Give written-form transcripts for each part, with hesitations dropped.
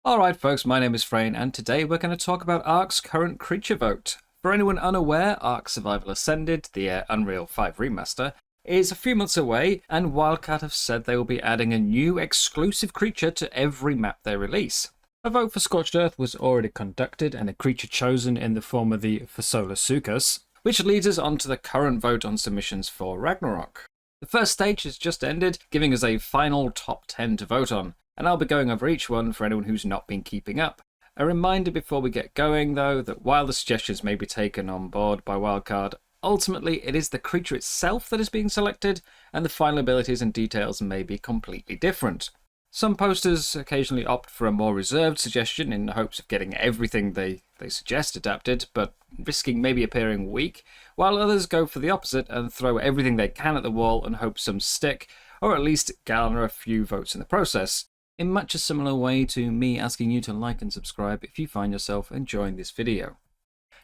Alright folks, my name is Freyn, and today we're going to talk about ARK's current creature vote. For anyone unaware, ARK Survival Ascended, the Unreal 5 remaster, is a few months away, and Wildcard have said they will be adding a new exclusive creature to every map they release. A vote for Scorched Earth was already conducted, and a creature chosen in the form of the Finalists, which leads us on to the current vote on submissions for Ragnarok. The first stage has just ended, giving us a final top 10 to vote on, and I'll be going over each one for anyone who's not been keeping up. A reminder before we get going though, that while the suggestions may be taken on board by Wildcard, ultimately it is the creature itself that is being selected, and the final abilities and details may be completely different. Some posters occasionally opt for a more reserved suggestion in the hopes of getting everything they suggest adapted, but risking maybe appearing weak, while others go for the opposite and throw everything they can at the wall and hope some stick, or at least garner a few votes in the process. In much a similar way to me asking you to like and subscribe if you find yourself enjoying this video.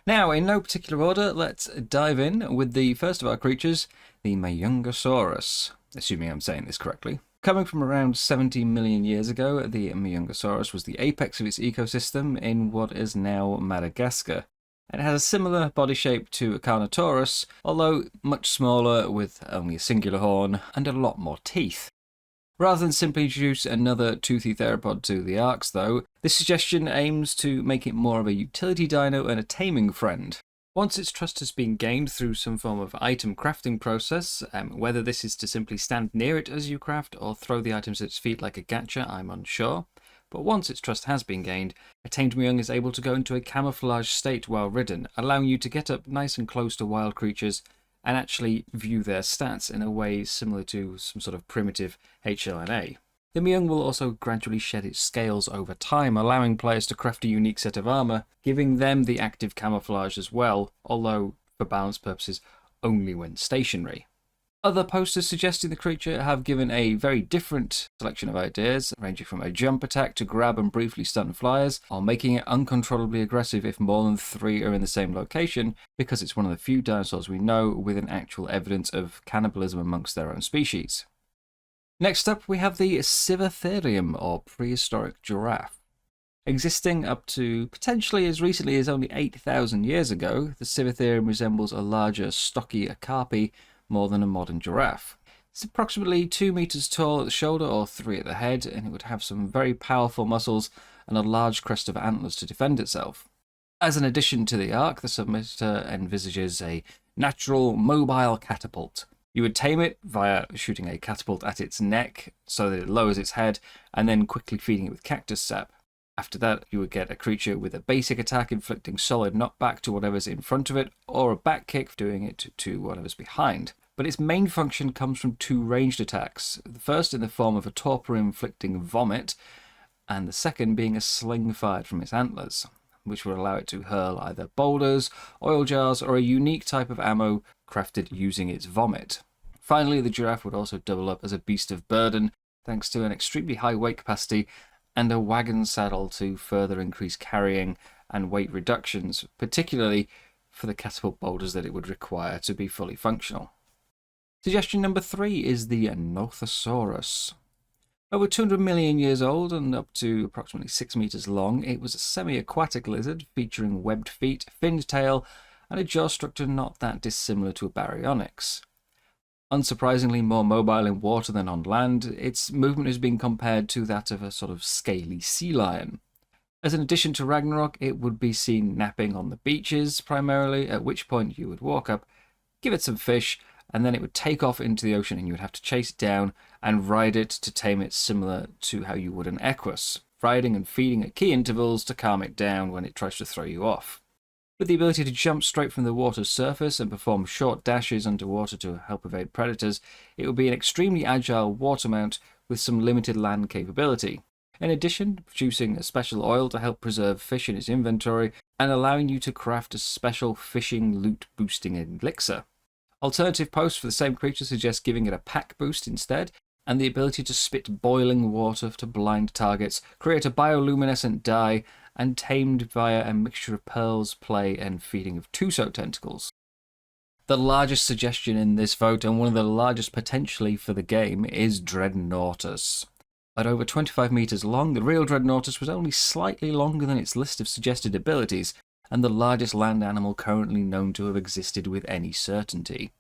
Now, in no particular order, let's dive in with the first of our creatures, the Majungasaurus, assuming I'm saying this correctly. Coming from around 70 million years ago, the Majungasaurus was the apex of its ecosystem in what is now Madagascar. It has a similar body shape to Carnotaurus, although much smaller with only a singular horn and a lot more teeth. Rather than simply introduce another toothy theropod to the ARKs though, this suggestion aims to make it more of a utility dino and a taming friend. Once its trust has been gained through some form of item crafting process, whether this is to simply stand near it as you craft or throw the items at its feet like a gacha, I'm unsure. But once its trust has been gained, a tamed Myung is able to go into a camouflage state while ridden, allowing you to get up nice and close to wild creatures and actually view their stats in a way similar to some sort of primitive HLNA. The Myung will also gradually shed its scales over time, allowing players to craft a unique set of armor, giving them the active camouflage as well, although for balance purposes only when stationary. Other posters suggesting the creature have given a very different selection of ideas, ranging from a jump attack to grab and briefly stun flyers, or making it uncontrollably aggressive if more than 3 are in the same location, because it's one of the few dinosaurs we know with an actual evidence of cannibalism amongst their own species. Next up, we have the Sivatherium, or prehistoric giraffe. Existing up to potentially as recently as only 8,000 years ago, the Sivatherium resembles a larger, stocky okapi more than a modern giraffe. It's approximately 2 meters tall at the shoulder or 3 at the head, and it would have some very powerful muscles and a large crest of antlers to defend itself. As an addition to the ARK, the submitter envisages a natural mobile catapult. You would tame it via shooting a catapult at its neck so that it lowers its head, and then quickly feeding it with cactus sap. After that, you would get a creature with a basic attack inflicting solid knockback to whatever's in front of it, or a back kick doing it to whatever's behind. But its main function comes from 2 ranged attacks, the first in the form of a torpor inflicting vomit, and the second being a sling fired from its antlers, which would allow it to hurl either boulders, oil jars, or a unique type of ammo crafted using its vomit. Finally, the giraffe would also double up as a beast of burden, thanks to an extremely high weight capacity and a wagon saddle to further increase carrying and weight reductions, particularly for the catapult boulders that it would require to be fully functional. Suggestion number 3 is the Nothosaurus. Over 200 million years old and up to approximately 6 meters long, it was a semi-aquatic lizard featuring webbed feet, finned tail, and a jaw structure not that dissimilar to a Baryonyx. Unsurprisingly more mobile in water than on land, its movement has been compared to that of a sort of scaly sea lion. As an addition to Ragnarok, it would be seen napping on the beaches primarily, at which point you would walk up, give it some fish, and then it would take off into the ocean and you would have to chase it down and ride it to tame it, similar to how you would an equus, riding and feeding at key intervals to calm it down when it tries to throw you off. With the ability to jump straight from the water's surface and perform short dashes underwater to help evade predators, it would be an extremely agile water mount with some limited land capability. In addition, producing a special oil to help preserve fish in its inventory and allowing you to craft a special fishing loot boosting elixir. Alternative posts for the same creature suggest giving it a pack boost instead, and the ability to spit boiling water to blind targets, create a bioluminescent dye, and tamed via a mixture of pearls, play, and feeding of Tuso tentacles. The largest suggestion in this vote, and one of the largest potentially for the game, is Dreadnaughtus. At over 25 meters long, the real Dreadnaughtus was only slightly longer than its list of suggested abilities, and the largest land animal currently known to have existed with any certainty.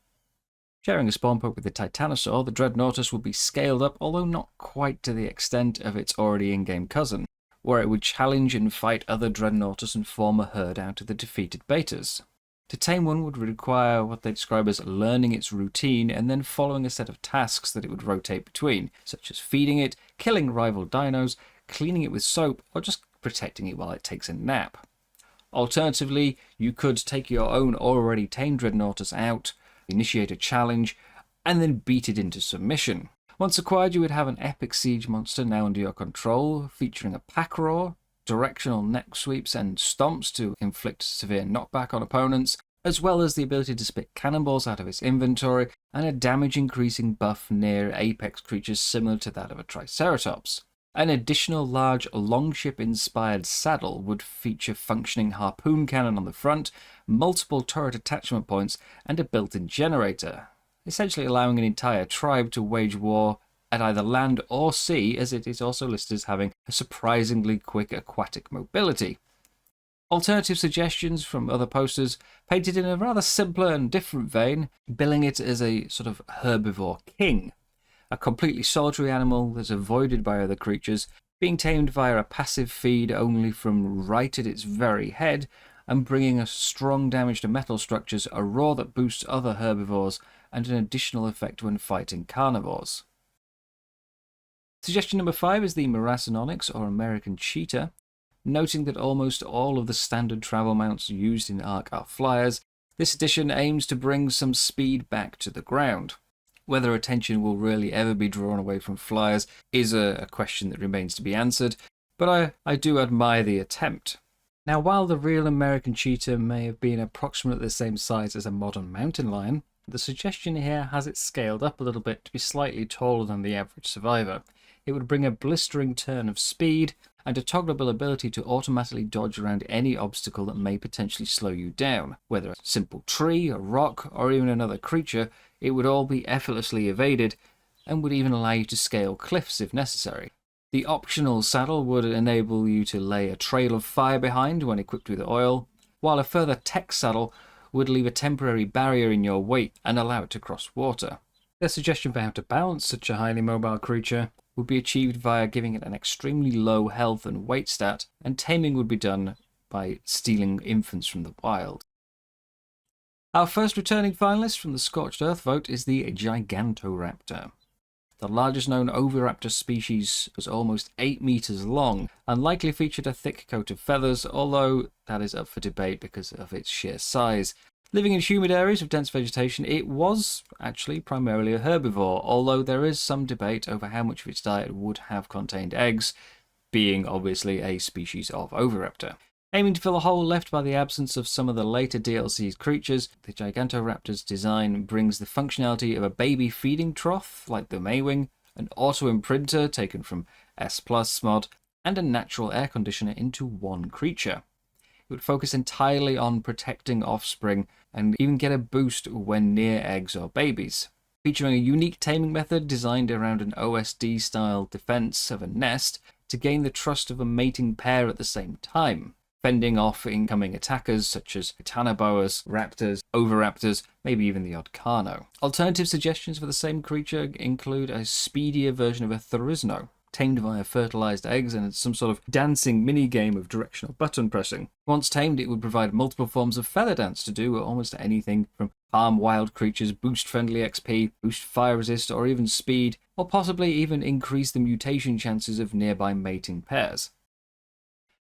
Sharing a spawn point with the Titanosaur, the Dreadnaughtus would be scaled up, although not quite to the extent of its already in-game cousin, where it would challenge and fight other Dreadnaughtus and form a herd out of the defeated betas. To tame one would require what they describe as learning its routine and then following a set of tasks that it would rotate between, such as feeding it, killing rival dinos, cleaning it with soap, or just protecting it while it takes a nap. Alternatively, you could take your own already tamed Dreadnaughtus out, initiate a challenge, and then beat it into submission. Once acquired, you would have an epic siege monster now under your control, featuring a pack roar, directional neck sweeps and stomps to inflict severe knockback on opponents, as well as the ability to spit cannonballs out of its inventory, and a damage-increasing buff near apex creatures similar to that of a Triceratops. An additional large longship-inspired saddle would feature functioning harpoon cannon on the front, multiple turret attachment points, and a built-in generator, essentially allowing an entire tribe to wage war at either land or sea, as it is also listed as having a surprisingly quick aquatic mobility. Alternative suggestions from other posters painted in a rather simpler and different vein, billing it as a sort of herbivore king, a completely solitary animal that's avoided by other creatures, being tamed via a passive feed only from right at its very head, and bringing a strong damage to metal structures, a roar that boosts other herbivores, and an additional effect when fighting carnivores. Suggestion number 5 is the Miracinonyx, or American cheetah. Noting that almost all of the standard travel mounts used in ARK are flyers, this edition aims to bring some speed back to the ground. Whether attention will really ever be drawn away from flyers is a question that remains to be answered, but I do admire the attempt. Now, while the real American cheetah may have been approximately the same size as a modern mountain lion, the suggestion here has it scaled up a little bit to be slightly taller than the average survivor. It would bring a blistering turn of speed and a toggleable ability to automatically dodge around any obstacle that may potentially slow you down. Whether a simple tree, a rock, or even another creature, it would all be effortlessly evaded and would even allow you to scale cliffs if necessary. The optional saddle would enable you to lay a trail of fire behind when equipped with oil, while a further tech saddle would leave a temporary barrier in your wake and allow it to cross water. Their suggestion for how to balance such a highly mobile creature would be achieved via giving it an extremely low health and weight stat, and taming would be done by stealing infants from the wild. Our first returning finalist from the Scorched Earth vote is the Gigantoraptor. The largest known oviraptor species was almost 8 meters long and likely featured a thick coat of feathers, although that is up for debate because of its sheer size. Living in humid areas of dense vegetation, it was actually primarily a herbivore, although there is some debate over how much of its diet would have contained eggs, being obviously a species of oviraptor. Aiming to fill a hole left by the absence of some of the later DLC's creatures, the Gigantoraptor's design brings the functionality of a baby feeding trough, like the Maywing, an auto-imprinter taken from S+ mod, and a natural air conditioner into one creature. It would focus entirely on protecting offspring and even get a boost when near eggs or babies. Featuring a unique taming method designed around an OSD-style defense of a nest to gain the trust of a mating pair at the same time, fending off incoming attackers such as Titanoboas, raptors, oviraptors, maybe even the odd Carno. Alternative suggestions for the same creature include a speedier version of a Therizno, tamed via fertilized eggs and some sort of dancing mini-game of directional button pressing. Once tamed, it would provide multiple forms of feather dance to do almost anything from harm wild creatures, boost friendly XP, boost fire resist, or even speed, or possibly even increase the mutation chances of nearby mating pairs.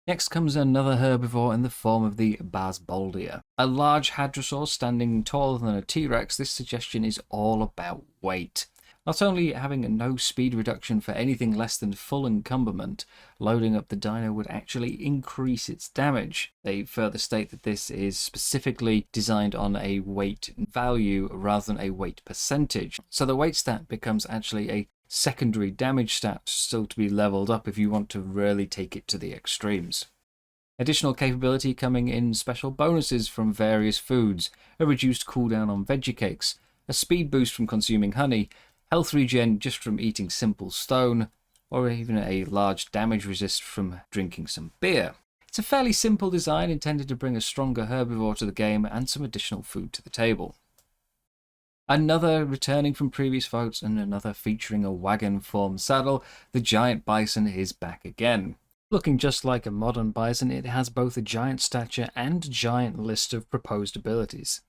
Next comes another herbivore in the form of the Barrsboldia. A large hadrosaur standing taller than a T-Rex, this suggestion is all about weight. Not only having no speed reduction for anything less than full encumberment, loading up the dino would actually increase its damage. They further state that this is specifically designed on a weight value rather than a weight percentage. So the weight stat becomes actually a secondary damage stat still to be leveled up if you want to really take it to the extremes. Additional capability coming in special bonuses from various foods, a reduced cooldown on veggie cakes, a speed boost from consuming honey, health regen just from eating simple stone, or even a large damage resist from drinking some beer. It's a fairly simple design intended to bring a stronger herbivore to the game and some additional food to the table. Another returning from previous votes and another featuring a wagon-formed saddle, the giant bison is back again. Looking just like a modern bison, it has both a giant stature and a giant list of proposed abilities.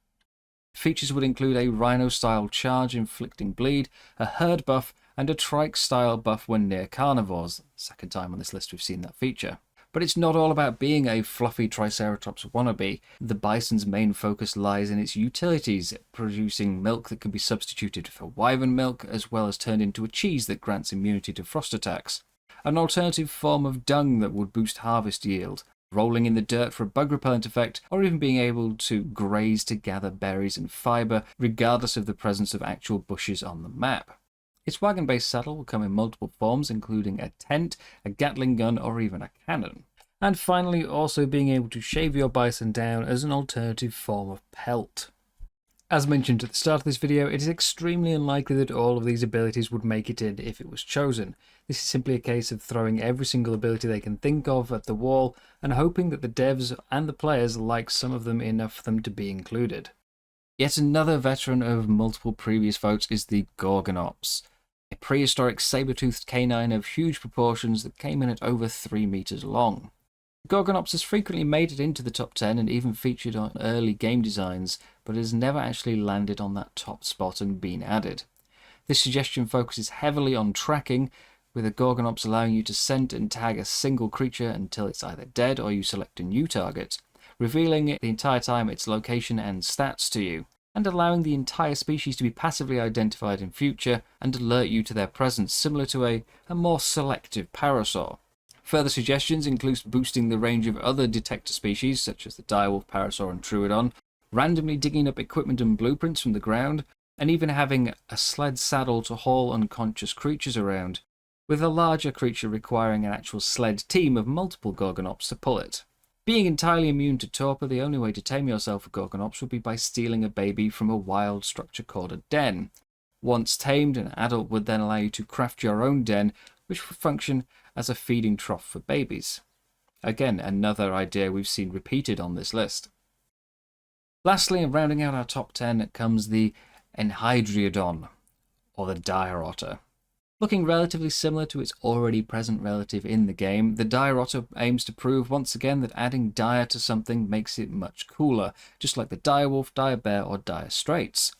Features would include a rhino-style charge inflicting bleed, a herd buff, and a trike-style buff when near carnivores. Second time on this list we've seen that feature. But it's not all about being a fluffy Triceratops wannabe. The bison's main focus lies in its utilities, producing milk that can be substituted for wyvern milk, as well as turned into a cheese that grants immunity to frost attacks. An alternative form of dung that would boost harvest yield, rolling in the dirt for a bug repellent effect, or even being able to graze to gather berries and fibre, regardless of the presence of actual bushes on the map. Its wagon-based saddle will come in multiple forms, including a tent, a Gatling gun, or even a cannon. And finally, also being able to shave your bison down as an alternative form of pelt. As mentioned at the start of this video, it is extremely unlikely that all of these abilities would make it in if it was chosen. This is simply a case of throwing every single ability they can think of at the wall and hoping that the devs and the players like some of them enough for them to be included. Yet another veteran of multiple previous votes is the Gorgonops, a prehistoric saber-toothed canine of huge proportions that came in at over 3 meters long. Gorgonops has frequently made it into the top 10 and even featured on early game designs, but has never actually landed on that top spot and been added. This suggestion focuses heavily on tracking, with a Gorgonops allowing you to scent and tag a single creature until it's either dead or you select a new target, revealing the entire time its location and stats to you, and allowing the entire species to be passively identified in future and alert you to their presence, similar to a more selective parasaur. Further suggestions include boosting the range of other detector species, such as the direwolf, parasaur, and troodon, randomly digging up equipment and blueprints from the ground, and even having a sled saddle to haul unconscious creatures around, with a larger creature requiring an actual sled team of multiple Gorgonops to pull it. Being entirely immune to torpor, the only way to tame yourself a Gorgonops would be by stealing a baby from a wild structure called a den. Once tamed, an adult would then allow you to craft your own den, which would function as a feeding trough for babies. Again, another idea we've seen repeated on this list. Lastly, and rounding out our top 10, comes the Enhydriodon, or the dire otter. Looking relatively similar to its already present relative in the game, the dire otter aims to prove once again that adding dire to something makes it much cooler, just like the dire wolf, dire bear, or dire straits.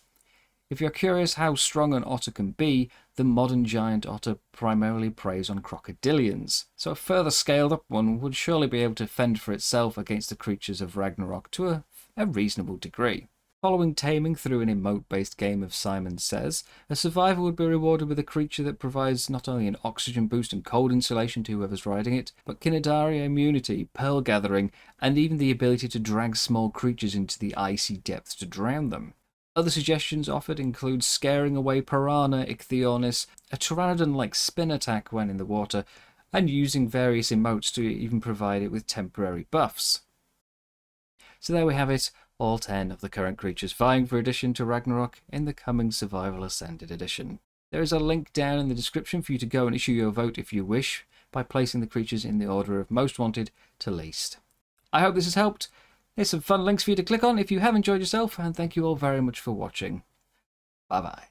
If you're curious how strong an otter can be, the modern giant otter primarily preys on crocodilians, so a further scaled up one would surely be able to fend for itself against the creatures of Ragnarok to a reasonable degree. Following taming through an emote-based game of Simon Says, a survivor would be rewarded with a creature that provides not only an oxygen boost and cold insulation to whoever's riding it, but Kinidaria immunity, pearl gathering, and even the ability to drag small creatures into the icy depths to drown them. Other suggestions offered include scaring away Piranha, Ichthyornis, a Pteranodon-like spin attack when in the water, and using various emotes to even provide it with temporary buffs. So there we have it, all 10 of the current creatures vying for addition to Ragnarok in the coming Survival Ascended edition. There is a link down in the description for you to go and issue your vote if you wish, by placing the creatures in the order of most wanted to least. I hope this has helped. There's some fun links for you to click on if you have enjoyed yourself, and thank you all very much for watching. Bye bye.